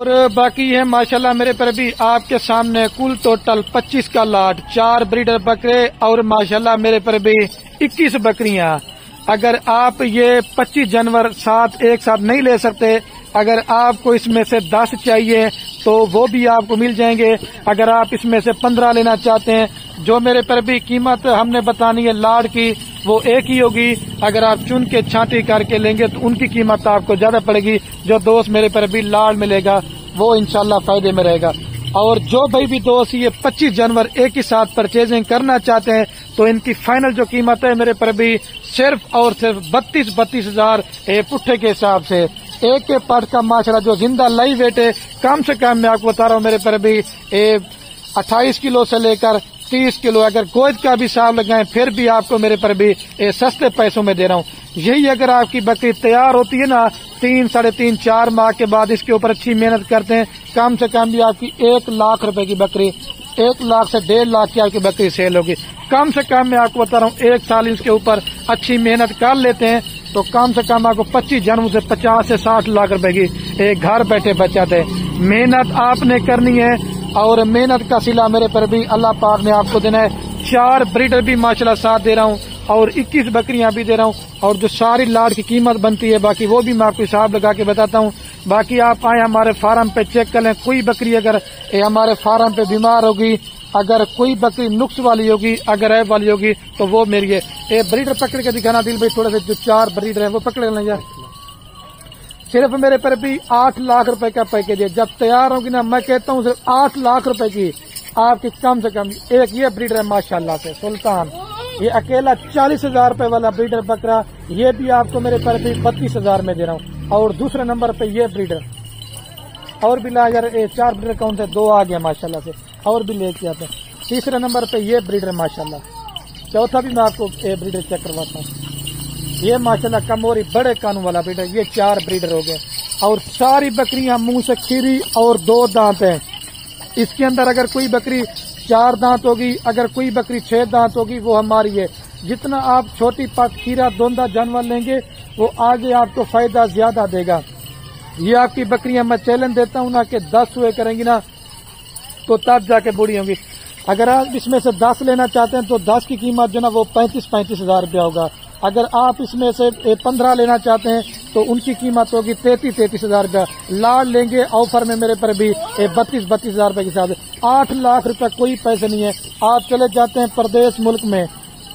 اور باقی ہے ماشاءاللہ میرے پر بھی آپ کے سامنے کل ٹوٹل 25 کا لاٹ، 4 بریڈر بکرے اور ماشاءاللہ میرے پر بھی 21 بکریاں۔ اگر آپ یہ 25 جانور ایک ساتھ نہیں لے سکتے، اگر آپ کو اس میں سے 10 چاہیے تو وہ بھی آپ کو مل جائیں گے۔ اگر آپ اس میں سے 15 لینا چاہتے ہیں، جو میرے پر بھی قیمت ہم نے بتانی ہے لاٹ کی وہ ایک ہی ہوگی۔ اگر آپ چن کے چھانٹی کر کے لیں گے تو ان کی قیمت آپ کو زیادہ پڑے گی۔ جو دوست میرے پر بھی لاٹ ملے گا وہ انشاءاللہ فائدے میں رہے گا۔ اور جو بھائی بھی دوست یہ 25 جانور ایک ہی ساتھ پرچیزنگ کرنا چاہتے ہیں تو ان کی فائنل جو قیمت ہے میرے پر بھی صرف اور صرف 32 ہزار پٹھے کے حساب سے۔ ایک کے پٹ کا ماشاءاللہ جو زندہ لائی ویٹ ہے کم سے کم میں آپ کو بتا رہا ہوں میرے پر بھی 28 کلو سے لے کر 30 کلو، اگر گوشت کا بھی حساب لگائیں پھر بھی آپ کو میرے پر بھی سستے پیسوں میں دے رہا ہوں۔ یہی اگر آپ کی بکری تیار ہوتی ہے نا 3 ساڑھے 3 4 ماہ کے بعد اس کے اوپر اچھی محنت کرتے ہیں، کم سے کم بھی آپ کی 1 لاکھ روپے کی بکری، 1 لاکھ سے 1.5 لاکھ کی آپ کی بکری سیل ہوگی۔ کم سے کم میں آپ کو بتا رہا ہوں 1 سال اس کے اوپر اچھی محنت کر لیتے ہیں تو کم سے کم آپ کو 25 جنم سے 50 سے 60 لاکھ روپے کی گھر بیٹھے بچت ہے۔ محنت آپ نے کرنی ہے اور محنت کا صلہ میرے پر بھی اللہ پاک نے آپ کو دینا ہے۔ 4 بریڈر بھی ماشاءاللہ ساتھ دے رہا ہوں اور 21 بکریاں بھی دے رہا ہوں، اور جو ساری لاٹ کی قیمت بنتی ہے باقی وہ بھی میں آپ کو حساب لگا کے بتاتا ہوں۔ باقی آپ آئیں ہمارے فارم پہ چیک کر لیں، کوئی بکری اگر ہمارے فارم پہ بیمار ہوگی، اگر کوئی بکری نقص والی ہوگی، اگر عیب والی ہوگی تو وہ میری ہے۔ بریڈر پکڑ کے دکھانا دل بھائی تھوڑا سا، جو 4 بریڈر ہیں وہ پکڑ لیں یار۔ صرف میرے پر بھی 8 لاکھ روپے کا پیکیج ہے، جب تیار ہوگی نا میں کہتا ہوں صرف 8 لاکھ روپے کی آپ کی کم سے کم۔ ایک یہ بریڈر ہے ماشاءاللہ سے سلطان، یہ اکیلا 40 ہزار روپے والا بریڈر بکرا، یہ بھی آپ کو میرے پر بھی 32 ہزار میں دے رہا ہوں۔ اور دوسرے نمبر پہ یہ بریڈر، اور بھی لا یار 4 بریڈر کون سے 2 آ گیا ماشاءاللہ سے، اور بھی لے کے آتے ہیں۔ تیسرے نمبر پہ یہ بریڈر ماشاءاللہ، چوتھا بھی میں آپ کو بریڈر چیک کرواتا ہوں۔ یہ ماشاءاللہ کموری بڑے کانوں والا بریڈر، یہ 4 بریڈر ہو گئے اور ساری بکریاں منہ سے کھیری اور 2 دانت ہیں۔ اس کے اندر اگر کوئی بکری 4 دانت ہوگی، اگر کوئی بکری 6 دانت ہوگی وہ ہماری ہے۔ جتنا آپ چھوٹی پٹ کھیرا دوندا جانور لیں گے وہ آگے آپ کو فائدہ زیادہ دے گا۔ یہ آپ کی بکریاں میں چیلنج دیتا ہوں نا کہ 10 ہوئے کریں گی نا تو تب جا کے بڑی ہوں گی۔ اگر آپ اس میں سے 10 لینا چاہتے ہیں تو 10 کی قیمت جو نا وہ 35 ہزار روپیہ ہوگا۔ اگر آپ اس میں سے 15 لینا چاہتے ہیں تو ان کی قیمت ہوگی 33 ہزار روپیہ۔ لاڈ لیں گے آفر میں میرے پر بھی 32 ہزار روپے کے ساتھ۔ 8 لاکھ روپے کوئی پیسے نہیں ہے۔ آپ چلے جاتے ہیں پردیش ملک میں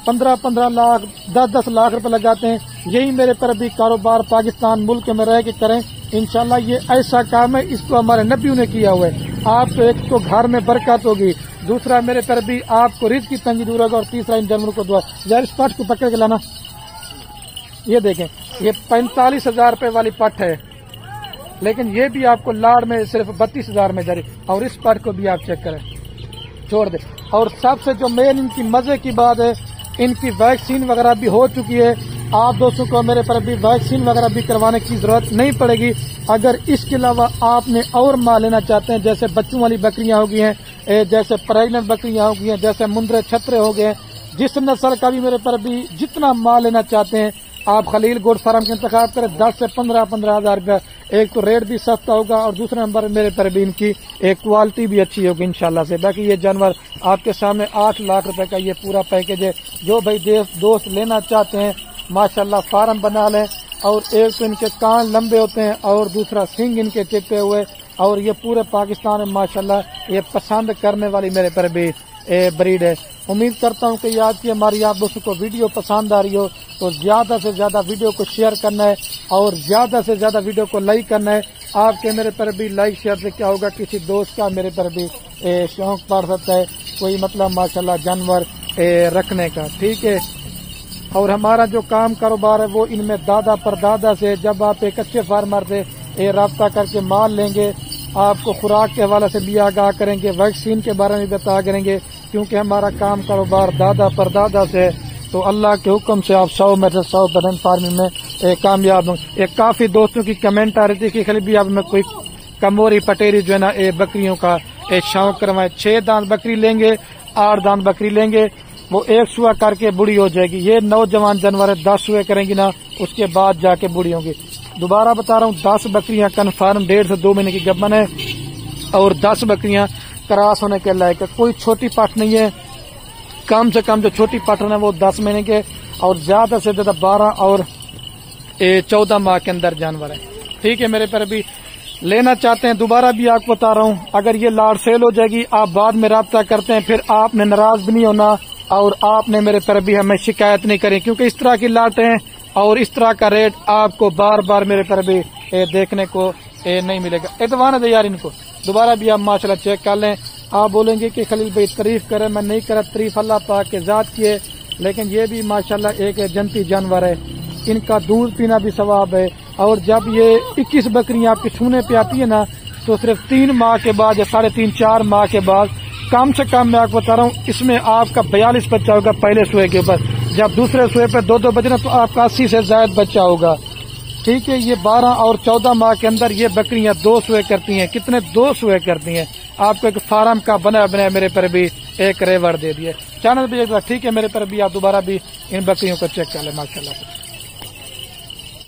15 لاکھ 10 لاکھ روپے لگاتے ہیں، یہی میرے پر بھی کاروبار پاکستان ملک میں رہ کے کریں انشاءاللہ۔ یہ ایسا کام ہے اس کو ہمارے نبیوں نے کیا ہوا ہے۔ آپ تو ایک تو گھر میں برکت ہوگی، دوسرا میرے پر بھی آپ کو رزق کی تنگی دور ہوگا، اور تیسرا ان جانوروں کو دعا۔ یار اس پٹ کو پکڑ کے لانا، یہ دیکھیں یہ 45 ہزار روپے والی پٹ ہے، لیکن یہ بھی آپ کو لاڑ میں صرف 32 ہزار میں جاری، اور اس پٹ کو بھی آپ چیک کریں چھوڑ دیں۔ اور سب سے جو مین ان کی مزے کی بات ہے، ان کی ویکسین وغیرہ بھی ہو چکی ہے۔ آپ دوستوں کو میرے پر بھی ویکسین وغیرہ بھی کروانے کی ضرورت نہیں پڑے گی۔ اگر اس کے علاوہ آپ نے اور مال لینا چاہتے ہیں، جیسے بچوں والی بکریاں ہو گئی ہیں، جیسے پریگننٹ بکریاں ہو گئی ہیں، جیسے مندرے چھترے ہو گئے ہیں، جس نسل کا بھی میرے پر بھی جتنا مال لینا چاہتے ہیں آپ خلیل گوڈ فارم کا انتخاب کریں۔ 10 سے 15 ہزار روپیہ، ایک تو ریٹ بھی سستا ہوگا اور دوسرے نمبر میرے پر بھی ان کی ایک کوالٹی بھی اچھی ہوگی انشاءاللہ سے۔ باقی یہ جانور آپ کے سامنے 8 لاکھ روپے کا یہ پورا پیکج ہے۔ جو بھائی دوست لینا چاہتے ہیں ماشاءاللہ فارم بنا لیں، اور ایک تو ان کے کان لمبے ہوتے ہیں اور دوسرا سنگ ان کے چپے ہوئے، اور یہ پورے پاکستان میں ماشاءاللہ یہ پسند کرنے والی میرے پر بھی بریڈ ہے۔ امید کرتا ہوں کہ آج کی ہماری آپ دوستوں کو ویڈیو پسند آ رہی ہو تو زیادہ سے زیادہ ویڈیو کو شیئر کرنا ہے اور زیادہ سے زیادہ ویڈیو کو لائک کرنا ہے۔ آپ کے میرے پر بھی لائک شیئر سے کیا ہوگا، کسی دوست کا میرے پر بھی شوق پڑ سکتا ہے، کوئی مطلب ماشاءاللہ جانور رکھنے کا، ٹھیک ہے۔ اور ہمارا جو کام کاروبار ہے وہ ان میں دادا پر دادا سے، جب آپ ایک اچھے فارمر سے رابطہ کر کے مال لیں گے آپ کو خوراک کے حوالے سے بھی آگاہ کریں گے، ویکسین کے بارے میں بتا کریں گے، کیونکہ ہمارا کام کاروبار دادا پر دادا سے۔ تو اللہ کے حکم سے آپ 100 میں سے 100% فارمنگ میں کامیاب ہوں۔ ایک کافی دوستوں کی کمنٹ آ رہی تھی کہ خلیل بھی آپ میں کوئی کموری پٹیری جو ہے نا بکریوں کا شوق کروائے۔ 6 دانت بکری لیں گے، 8 دانت بکری لیں گے، وہ 1 سوا کر کے بڑی ہو جائے گی۔ یہ نوجوان جانور 10 سوے کریں گی نا اس کے بعد جا کے بڑی ہوں گی۔ دوبارہ بتا رہا ہوں 10 بکریاں کنفرم 1.5 سے 2 مہینے کی گبن ہے اور 10 بکریاں کراس ہونے کے لائق ہے. کوئی چھوٹی پٹ نہیں ہے. کم سے کم جو چھوٹی پٹن ہے وہ 10 مہینے کے اور زیادہ سے زیادہ 12 اور 14 ماہ کے اندر جانور ہے. ٹھیک ہے میرے پر بھی لینا چاہتے ہیں دوبارہ بھی آپ کو بتا رہا ہوں اگر یہ لاٹ سیل ہو جائے گی آپ بعد میں رابطہ کرتے ہیں پھر آپ نے ناراض بھی نہیں ہونا اور آپ نے میرے پر بھی ہمیں شکایت نہیں کریں کیونکہ اس طرح کی لاٹیں اور اس طرح کا ریٹ آپ کو بار بار میرے پر بھی دیکھنے کو نہیں ملے گا. اعتوان ہے یار ان کو دوبارہ بھی آپ ماشاءاللہ چیک کر لیں. آپ بولیں گے کہ خلیل بھائی تعریف کرے میں نہیں کرا تعریف اللہ پاک کے ذات کی ہے لیکن یہ بھی ماشاءاللہ ایک جنتی جانور ہے. ان کا دودھ پینا بھی ثواب ہے اور جب یہ 21 بکریاں آپ کے چھونے پہ آتی ہے نا تو صرف 3 ماہ کے بعد یا 3.5-4 ماہ کے بعد کم سے کم میں آپ کو بتا رہا ہوں اس میں آپ کا 42 بچہ ہوگا پہلے سوئے کے اوپر. جب دوسرے سوئے پہ 2 بچنا تو آپ کا 80 سے زائد بچہ ہوگا. ٹھیک ہے یہ 12 اور 14 ماہ کے اندر یہ بکریاں 2 سوئے کرتی ہیں. کتنے 2 سوئے کرتی ہیں. آپ کو ایک فارم کا بنا میرے پر بھی ایک ریور دے دیے چینل بھی ایک بار. ٹھیک ہے میرے پر بھی آپ دوبارہ بھی ان بکریوں کو چیک کر لیں ماشاءاللہ.